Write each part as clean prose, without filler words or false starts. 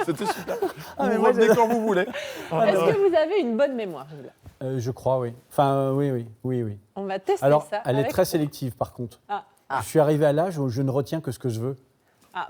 C'était super. mais Vous moi, revenez quand vous voulez. Est-ce que vous avez une bonne mémoire, Gilles? Je crois, oui. Enfin, oui. On va tester Alors, ça. elle est avec- très sélective, par contre. Ah. Je suis arrivé à l'âge où je ne retiens que ce que je veux.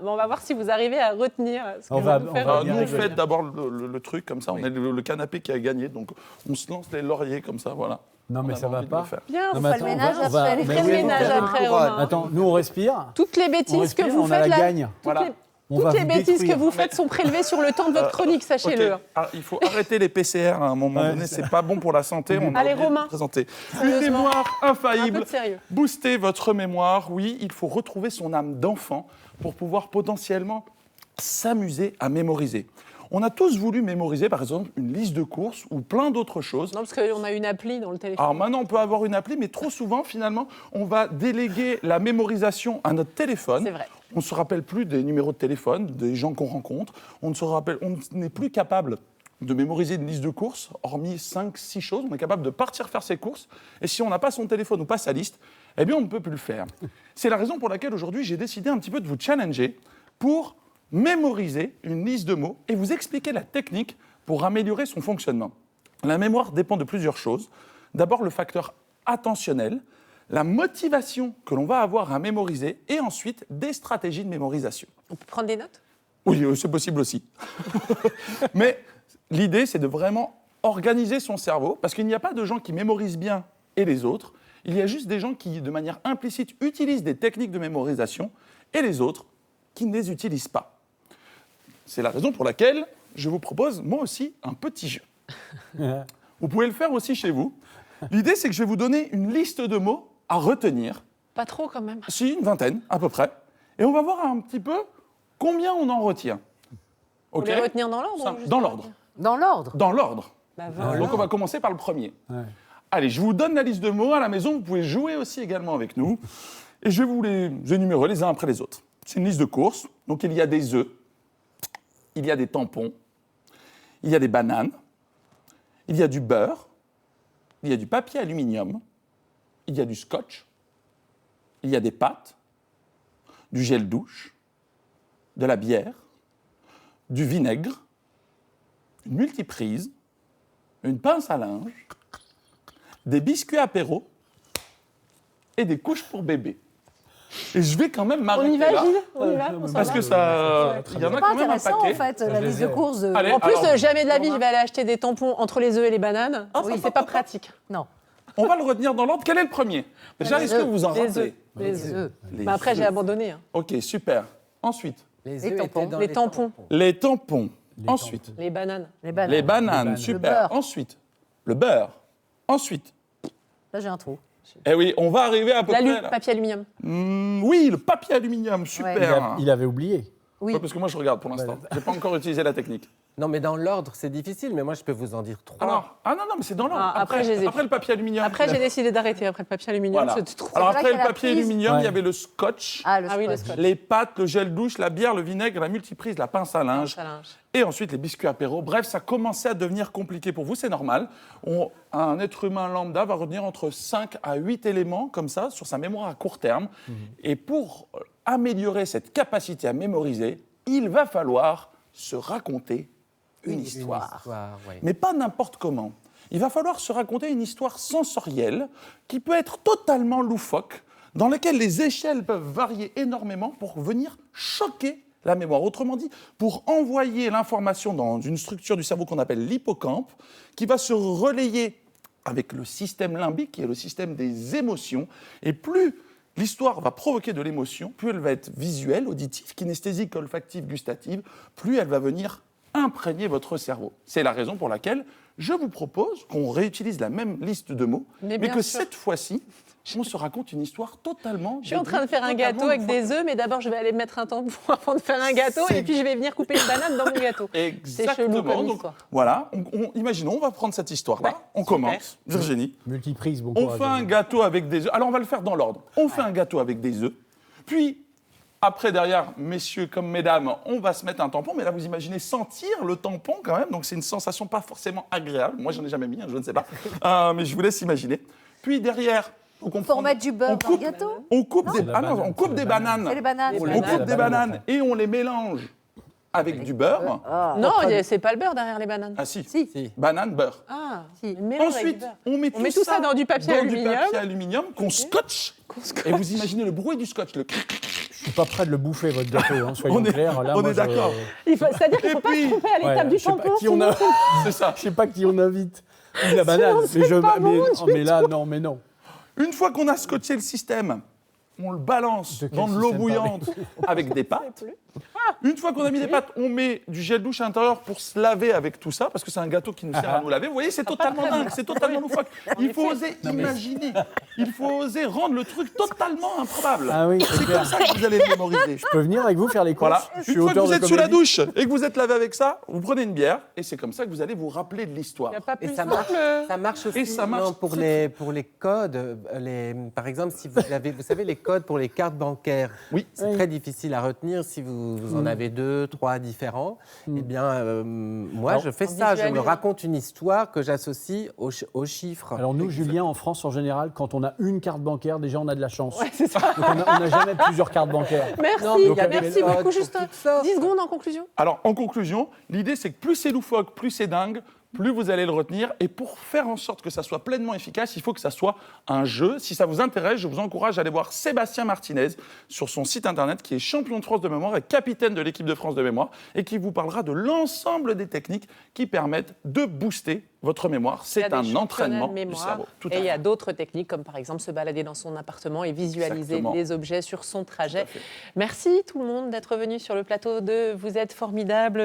Bon, on va voir si vous arrivez à retenir ce que On je va- vais vous on faire. va Alors, bien nous, on rigoler. fait d'abord le truc comme ça. Oui. On est le canapé qui a gagné. Donc, on se lance les lauriers comme ça, voilà. Non, mais On ça avait va envie de pas. le faire. Bien, Non, on mais fait attends, le on ménage va- on après. va- Les mais frais de oui, ménage on va- après, on va- Romain. Attends, nous, on respire. Toutes les On bêtises que respire, vous on a faites la là, gagne. Voilà. On va toutes les vous bêtises que détruire. vous faites sont prélevées sur le temps de votre chronique, sachez-le. Ok. Ah, il faut arrêter les PCR à un moment Ouais. donné, c'est pas bon pour la santé. On a Allez, oublié de Romain. le présenter. Une Sérieusement. mémoire Un infaillible. peu de sérieux. Booster votre mémoire, oui, il faut retrouver son âme d'enfant pour pouvoir potentiellement s'amuser à mémoriser. On a tous voulu mémoriser, par exemple, une liste de courses ou plein d'autres choses. Non, parce qu'on a une appli dans le téléphone. Alors maintenant, on peut avoir une appli, mais trop souvent, finalement, on va déléguer la mémorisation à notre téléphone. C'est vrai. On ne se rappelle plus des numéros de téléphone, des gens qu'on rencontre. On n'est plus capable de mémoriser une liste de courses, hormis 5-6 choses. On est capable de partir faire ses courses. Et si on n'a pas son téléphone ou pas sa liste, eh bien, on ne peut plus le faire. C'est la raison pour laquelle, aujourd'hui, j'ai décidé un petit peu de vous challenger pour mémoriser une liste de mots et vous expliquer la technique pour améliorer son fonctionnement. La mémoire dépend de plusieurs choses. D'abord, le facteur attentionnel, la motivation que l'on va avoir à mémoriser et ensuite des stratégies de mémorisation. On peut prendre des notes? Oui, c'est possible aussi. Mais l'idée, c'est de vraiment organiser son cerveau parce qu'il n'y a pas de gens qui mémorisent bien et les autres. Il y a juste des gens qui, de manière implicite, utilisent des techniques de mémorisation et les autres qui ne les utilisent pas. C'est la raison pour laquelle je vous propose, moi aussi, un petit jeu. Vous pouvez le faire aussi chez vous. L'idée, c'est que je vais vous donner une liste de mots à retenir. Pas trop quand même. Si, une vingtaine, à peu près. Et on va voir un petit peu combien on en retient. Faut les retenir dans l'ordre? Ça, ou juste dans les l'ordre. retenir? Dans l'ordre. Dans l'ordre. Bah, voilà. Donc on va commencer par le premier. Ouais. Allez, je vous donne la liste de mots à la maison. Vous pouvez jouer aussi également avec nous. Et je vais vous les énumérer les uns après les autres. C'est une liste de courses. Donc il y a des œufs, il y a des tampons, il y a des bananes, il y a du beurre, il y a du papier aluminium, il y a du scotch, il y a des pâtes, du gel douche, de la bière, du vinaigre, une multiprise, une pince à linge, des biscuits apéro et des couches pour bébé. Et je vais quand même On m'arrêter y va, là. Gilles? On y va? On s'en Parce va que ça, Ouais. il y en a C'est pas quand même un intéressant, paquet. en fait, la liste de courses. Allez, En plus, alors, jamais de la vie, je vais aller acheter des tampons entre les œufs et les bananes. C'est pas pratique. Non. on va le retenir dans l'ordre. Quel est le premier? Déjà, Les est-ce que œufs. vous en Les rappelez? œufs. Les œufs. œufs. Les Bah, après, j'ai œufs. abandonné. hein. Ok, super. Ensuite, Les œufs tampons. étaient dans Les tampons, les tampons. Les Ensuite, tampons. les bananes. Les bananes. les bananes. bananes. Super. Le beurre. Ensuite, le beurre. Ensuite, Là, j'ai un trou. eh oui, on va arriver à peu près là. Papier aluminium. Oui, le papier aluminium, super. Il avait oublié. Oui. Ouais, parce que moi, je regarde pour l'instant. J'ai pas encore utilisé la technique. Non, mais dans l'ordre, c'est difficile, mais moi, je peux vous en dire 3. Alors, non, mais c'est dans l'ordre. Ah, après, je les ai après le papier aluminium. Après, j'ai décidé d'arrêter après le papier aluminium. Voilà. C'est trop. Alors vrai après le qu'elle a papier prise. aluminium, il y Ouais. avait le scotch, Ah, le Ah oui, le scotch. scotch. les pâtes, le gel douche, la bière, le vinaigre, la multiprise, la pince à linge. Ça linge. Et ensuite les biscuits apéro. Bref, ça commençait à devenir compliqué pour vous, c'est normal. Un être humain lambda va retenir entre 5 à 8 éléments comme ça sur sa mémoire à court terme. Et pour améliorer cette capacité à mémoriser, il va falloir se raconter une histoire. Ouais. Mais pas n'importe comment. Il va falloir se raconter une histoire sensorielle qui peut être totalement loufoque, dans laquelle les échelles peuvent varier énormément pour venir choquer la mémoire. Autrement dit, pour envoyer l'information dans une structure du cerveau qu'on appelle l'hippocampe, qui va se relayer avec le système limbique, qui est le système des émotions. Et plus l'histoire va provoquer de l'émotion, plus elle va être visuelle, auditive, kinesthésique, olfactive, gustative, plus elle va venir imprégner votre cerveau. C'est la raison pour laquelle je vous propose qu'on réutilise la même liste de mots, Mais mais bien que sûr. cette fois-ci, on se raconte une histoire totalement... Je suis en train de faire un gâteau avec des œufs, mais d'abord, je vais aller mettre un tampon avant de faire un gâteau C'est- et puis je vais venir couper une banane dans mon gâteau. C'est chelou Exactement. comme Donc, histoire. voilà, imaginons, on va prendre cette histoire-là. Ouais, On super. commence. Virginie. Multiprise, bon On courage. fait un gâteau avec des œufs. Alors, on va le faire dans l'ordre. On fait un gâteau avec des œufs. Puis, après, derrière, messieurs comme mesdames, on va se mettre un tampon. Mais là, vous imaginez sentir le tampon quand même. Donc, c'est une sensation pas forcément agréable. Moi, j'en ai jamais mis, je ne sais pas. Mais je vous laisse imaginer. Puis, derrière, donc on Faut prend- remettre du beurre on dans le coupe, gâteau. on coupe des, C'est la banane, on coupe c'est des la banane. bananes. C'est les bananes. Les On bananes. coupe des La banane, bananes en fait. et on les mélange avec du beurre. Non, c'est pas le beurre derrière les bananes. Ah si, Si. Si. banane, beurre. Ah, Si. mais mélange avec du Ensuite, beurre. on met tout ça dans du papier aluminium. qu'on scotche. Et vous imaginez le bruit du scotch, le Je suis pas prêt de le bouffer, votre gâteau, hein, soyons clairs. Là, on moi, est d'accord. C'est-à-dire qu'il ne Et faut pas puis- se tromper à l'étape Ouais, du je sais pas tampon. qui on a. C'est ça. Je sais pas qui on invite. Ou la banane. Mais là, non, mais non. Une fois qu'on a scotché le système, on le balance De quel dans de l'eau système bouillante avec des pâtes. Une fois qu'on a mis des pâtes, on met du gel douche à l'intérieur pour se laver avec tout ça, parce que c'est un gâteau qui nous sert à nous laver. Vous voyez, c'est totalement dingue, c'est totalement loufoque. Il faut oser imaginer, il faut oser rendre le truc totalement improbable. Ah oui, c'est C'est clair. comme ça que vous allez le mémoriser. Je peux venir avec vous faire les courses. Voilà. Je suis Une fois que auteur vous de êtes sous la comédie. douche et que vous êtes lavé avec ça, vous prenez une bière et c'est comme ça que vous allez vous rappeler de l'histoire. Il n'y a pas Et plus ça marche, simple. ça marche aussi Et ça marche non, pour, très, pour les codes. Par exemple, si vous avez, vous savez, les codes pour les cartes bancaires, Oui. c'est très difficile à retenir si vous en avez 2, 3 différents. Eh bien, moi, Alors, je fais en ça. Je me visualise. raconte une histoire que j'associe aux chiffres. Alors nous, Julien, en France, en général, quand on a une carte bancaire, déjà, on a de la chance. Ouais, c'est ça. Donc on n'a jamais plusieurs cartes bancaires. Merci, Non, mais il y a des merci codes beaucoup. pour Juste toutes sortes. 10 secondes en conclusion. Alors, en conclusion, l'idée, c'est que plus c'est loufoque, plus c'est dingue, plus vous allez le retenir. Et pour faire en sorte que ça soit pleinement efficace, il faut que ça soit un jeu. Si ça vous intéresse, je vous encourage à aller voir Sébastien Martinez sur son site internet, qui est champion de France de mémoire et capitaine de l'équipe de France de mémoire, et qui vous parlera de l'ensemble des techniques qui permettent de booster votre mémoire. Il y a C'est des un championnats entraînement de du mémoire. cerveau. Tout à Et il y a fait. d'autres techniques, comme par exemple se balader dans son appartement et visualiser Exactement. les objets sur son trajet. fait. Merci tout le monde d'être venu sur le plateau de Vous êtes formidable.